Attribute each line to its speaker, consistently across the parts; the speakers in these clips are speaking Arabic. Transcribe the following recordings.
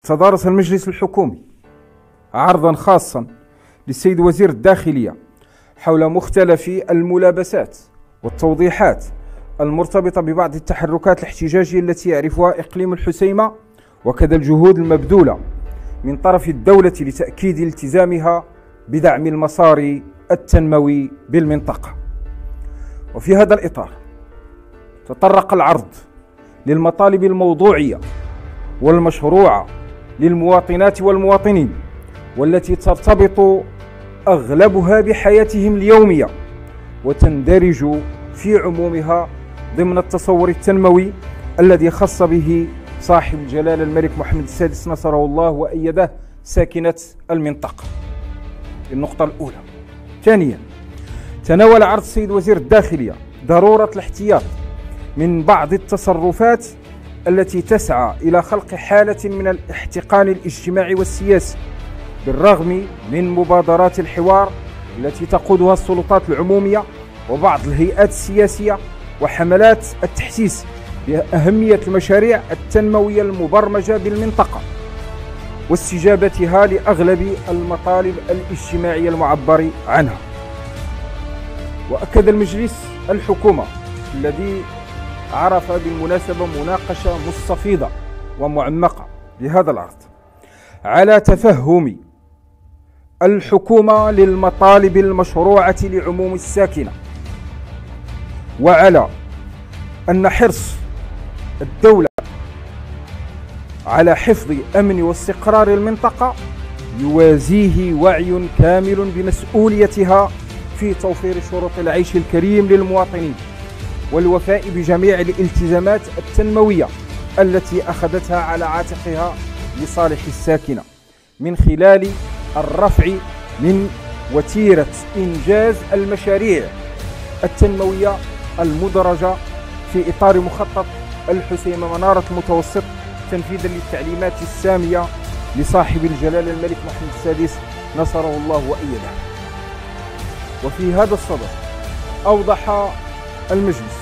Speaker 1: تدارس المجلس الحكومي عرضا خاصا للسيد وزير الداخلية حول مختلف الملابسات والتوضيحات المرتبطة ببعض التحركات الاحتجاجية التي يعرفها إقليم الحسيمة، وكذا الجهود المبذولة من طرف الدولة لتأكيد التزامها بدعم المسار التنموي بالمنطقة. وفي هذا الإطار تطرق العرض للمطالب الموضوعية والمشروعة للمواطنات والمواطنين، والتي ترتبط أغلبها بحياتهم اليومية وتندرج في عمومها ضمن التصور التنموي الذي خص به صاحب الجلالة الملك محمد السادس نصره الله وأيده ساكنة المنطقة. النقطة الأولى. ثانيا، تناول عرض السيد وزير الداخلية ضرورة الاحتياط من بعض التصرفات التي تسعى إلى خلق حالة من الاحتقان الاجتماعي والسياسي بالرغم من مبادرات الحوار التي تقودها السلطات العمومية وبعض الهيئات السياسية وحملات التحسيس بأهمية المشاريع التنموية المبرمجة بالمنطقة واستجابتها لأغلب المطالب الاجتماعية المعبر عنها. وأكد المجلس الحكومة الذي عرف بالمناسبة مناقشة مستفيضة ومعمقة لهذا العرض على تفهم الحكومة للمطالب المشروعة لعموم الساكنة، وعلى أن حرص الدولة على حفظ أمن واستقرار المنطقة يوازيه وعي كامل بمسؤوليتها في توفير شروط العيش الكريم للمواطنين والوفاء بجميع الالتزامات التنموية التي أخذتها على عاتقها لصالح الساكنة من خلال الرفع من وتيرة إنجاز المشاريع التنموية المدرجة في إطار مخطط الحسيمة منارة المتوسط تنفيذا للتعليمات السامية لصاحب الجلالة الملك محمد السادس نصره الله وأيده. وفي هذا الصدد أوضح المجلس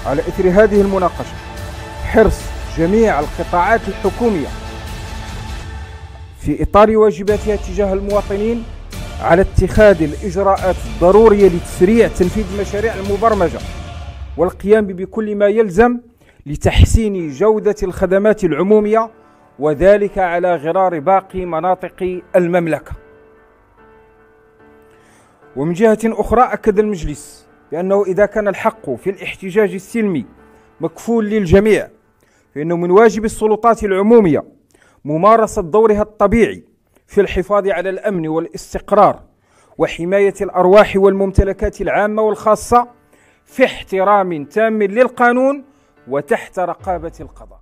Speaker 1: على إثر هذه المناقشة حرص جميع القطاعات الحكومية في إطار واجباتها تجاه المواطنين على اتخاذ الإجراءات الضرورية لتسريع تنفيذ المشاريع المبرمجة والقيام بكل ما يلزم لتحسين جودة الخدمات العمومية، وذلك على غرار باقي مناطق المملكة. ومن جهة أخرى أكد المجلس بأنه إذا كان الحق في الاحتجاج السلمي مكفول للجميع، فإنه من واجب السلطات العمومية ممارسة دورها الطبيعي في الحفاظ على الأمن والاستقرار وحماية الأرواح والممتلكات العامة والخاصة في احترام تام للقانون وتحت رقابة القضاء.